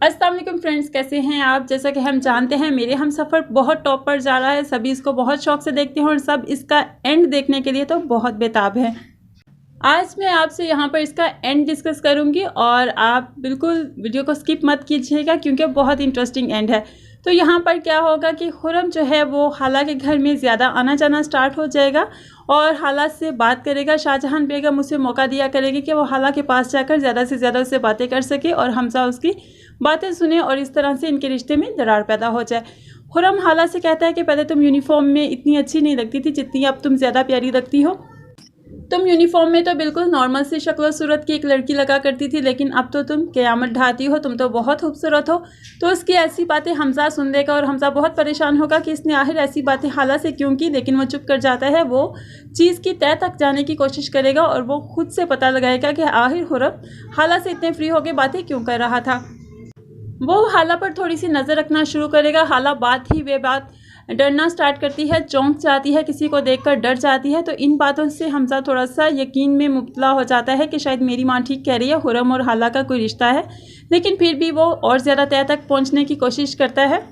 अस्सलाम वालेकुम फ्रेंड्स, कैसे हैं आप। जैसा कि हम जानते हैं मेरे हम सफ़र बहुत टॉप पर जा रहा है। सभी इसको बहुत शौक से देखते हैं और सब इसका एंड देखने के लिए तो बहुत बेताब है। आज मैं आपसे यहाँ पर इसका एंड डिस्कस करूँगी और आप बिल्कुल वीडियो को स्किप मत कीजिएगा क्योंकि बहुत इंटरेस्टिंग एंड है। तो यहाँ पर क्या होगा कि खुर्रम जो है वो हाला के घर में ज़्यादा आना जाना स्टार्ट हो जाएगा और हाला से बात करेगा। शाहजहां बेगम उसे मौका दिया करेगी कि वो हाला के पास जाकर ज़्यादा से ज़्यादा उससे बातें कर सके और हमजा उसकी बातें सुने और इस तरह से इनके रिश्ते में दरार पैदा हो जाए। खुर्रम हाला से कहता है कि पहले तुम यूनिफॉर्म में इतनी अच्छी नहीं लगती थी जितनी अब तुम ज़्यादा प्यारी लगती हो। तुम यूनिफॉर्म में तो बिल्कुल नॉर्मल सी शक्ल सूरत की एक लड़की लगा करती थी, लेकिन अब तो तुम क़यामत ढाती हो, तुम तो बहुत खूबसूरत हो। तो उसकी ऐसी बातें हमजा सुन लेगा और हमजा बहुत परेशान होगा कि इसने आखिर ऐसी बातें हाला से क्यों की, लेकिन वो चुप कर जाता है। वो चीज़ की तह तक जाने की कोशिश करेगा और वो खुद से पता लगाएगा कि आखिर खुर्रम हाला से इतने फ्री होकर बातें क्यों कर रहा था। वो हाला पर थोड़ी सी नज़र रखना शुरू करेगा। हाला बात ही वे बात डरना स्टार्ट करती है, चौंक जाती है, किसी को देखकर डर जाती है। तो इन बातों से हमजा थोड़ा सा यकीन में मुब्तला हो जाता है कि शायद मेरी माँ ठीक कह रही है, खुर्रम और हाला का कोई रिश्ता है। लेकिन फिर भी वो और ज़्यादा तह तक पहुँचने की कोशिश करता है।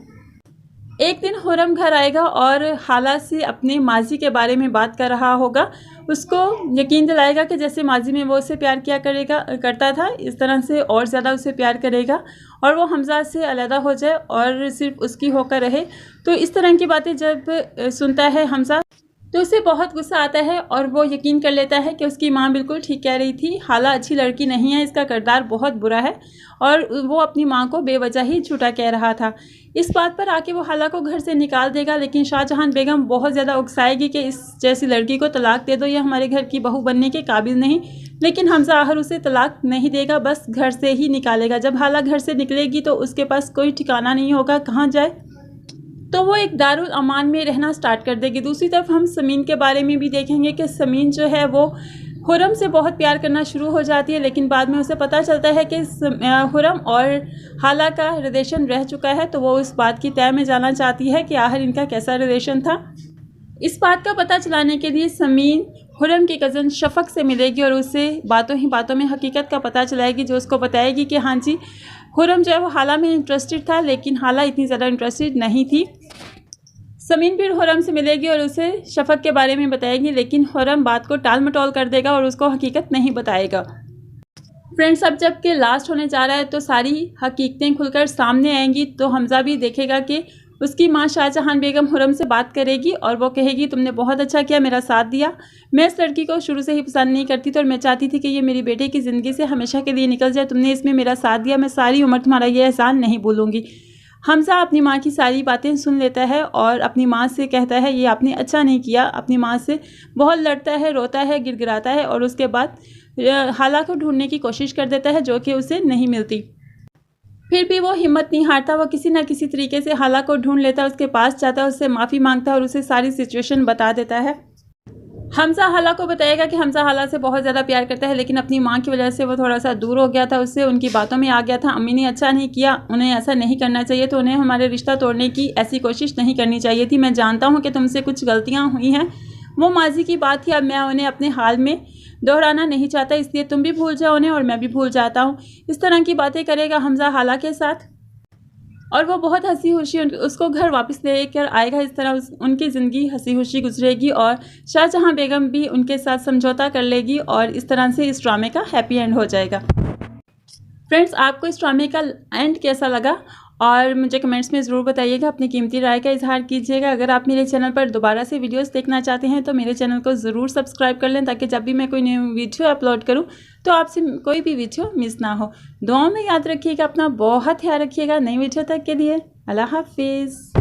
एक दिन खुर्रम घर आएगा और हाला से अपने माजी के बारे में बात कर रहा होगा। उसको यकीन दिलाएगा कि जैसे माजी में वो उसे प्यार किया करता था, इस तरह से और ज़्यादा उसे प्यार करेगा और वो हमजा से अलहदा हो जाए और सिर्फ उसकी होकर रहे। तो इस तरह की बातें जब सुनता है हमजा तो उसे बहुत गुस्सा आता है और वो यकीन कर लेता है कि उसकी माँ बिल्कुल ठीक कह रही थी। हाला अच्छी लड़की नहीं है, इसका किरदार बहुत बुरा है और वो अपनी माँ को बेवजह ही झूठा कह रहा था। इस बात पर आके वो हाला को घर से निकाल देगा, लेकिन शाहजहां बेगम बहुत ज़्यादा उकसाएगी कि इस जैसी लड़की को तलाक दे दो, ये हमारे घर की बहू बनने के काबिल नहीं। लेकिन हमजा आखिर उसे तलाक नहीं देगा, बस घर से ही निकालेगा। जब हाला घर से निकलेगी तो उसके पास कोई ठिकाना नहीं होगा कहाँ जाए, तो वो एक दारुल अमान में रहना स्टार्ट कर देगी। दूसरी तरफ हम समीन के बारे में भी देखेंगे कि समीन जो है वो खुर्रम से बहुत प्यार करना शुरू हो जाती है, लेकिन बाद में उसे पता चलता है कि खुर्रम और हाला का रिलेशन रह चुका है। तो वो उस बात की तह में जाना चाहती है कि आखिर इनका कैसा रिलेशन था। इस बात का पता चलाने के लिए समीन खुर्रम की कज़न शफ़क़ से मिलेगी और उससे बातों ही बातों में हकीकत का पता चलाएगी, जो उसको बताएगी कि हाँ जी, खुर्रम जो है वो हाला में इंटरेस्टेड था, लेकिन हाला इतनी ज़्यादा इंटरेस्टेड नहीं थी। समीन फिर खुर्रम से मिलेगी और उसे शफ़क़ के बारे में बताएगी, लेकिन खुर्रम बात को टाल मटोल कर देगा और उसको हकीकत नहीं बताएगा। फ्रेंड्स, अब जब कि लास्ट होने जा रहा है तो सारी हकीकतें खुलकर सामने आएंगी। तो हमजा भी देखेगा कि उसकी माँ शाहजहां बेगम खुर्रम से बात करेगी और वो कहेगी तुमने बहुत अच्छा किया, मेरा साथ दिया। मैं इस लड़की को शुरू से ही पसंद नहीं करती थी और मैं चाहती थी कि ये मेरी बेटे की ज़िंदगी से हमेशा के लिए निकल जाए। तुमने इसमें मेरा साथ दिया, मैं सारी उम्र तुम्हारा ये एहसान नहीं भूलूंगी। हमजा अपनी माँ की सारी बातें सुन लेता है और अपनी माँ से कहता है ये आपने अच्छा नहीं किया। अपनी माँ से बहुत लड़ता है, रोता है, गिड़गिड़ाता है और उसके बाद हाला को ढूंढने की कोशिश कर देता है, जो कि उसे नहीं मिलती। फिर भी वो हिम्मत नहीं हारता, वो किसी ना किसी तरीके से हाला को ढूंढ लेता है, उसके पास जाता है, उससे माफ़ी मांगता है और उसे सारी सिचुएशन बता देता है। हमजा हाला को बताएगा कि हमजा हाला से बहुत ज़्यादा प्यार करता है, लेकिन अपनी माँ की वजह से वो थोड़ा सा दूर हो गया था, उससे उनकी बातों में आ गया था। अम्मी ने अच्छा नहीं किया, उन्हें ऐसा नहीं करना चाहिए, तो उन्हें हमारे रिश्ता तोड़ने की ऐसी कोशिश नहीं करनी चाहिए थी। मैं जानता हूँ कि तुमसे कुछ गलतियाँ हुई हैं, वो माजी की बात थी, अब मैं उन्हें अपने हाल में दोहराना नहीं चाहता, इसलिए तुम भी भूल जाओ उन्हें और मैं भी भूल जाता हूँ। इस तरह की बातें करेगा हमजा हाला के साथ और वो बहुत हंसी खुशी उसको घर वापस लेकर आएगा। इस तरह उनकी ज़िंदगी हंसी खुशी गुजरेगी और शाहजहां बेगम भी उनके साथ समझौता कर लेगी और इस तरह से इस ड्रामे का हैप्पी एंड हो जाएगा। फ्रेंड्स, आपको इस ड्रामे का एंड कैसा लगा और मुझे कमेंट्स में ज़रूर बताइएगा, अपनी कीमती राय का इजहार कीजिएगा। अगर आप मेरे चैनल पर दोबारा से वीडियोस देखना चाहते हैं तो मेरे चैनल को ज़रूर सब्सक्राइब कर लें, ताकि जब भी मैं कोई न्यू वीडियो अपलोड करूं तो आपसे कोई भी वीडियो मिस ना हो। दुआओं में याद रखिएगा, अपना बहुत ख्याल रखिएगा। नई वीडियो तक के लिए अल्लाह हाफिज़।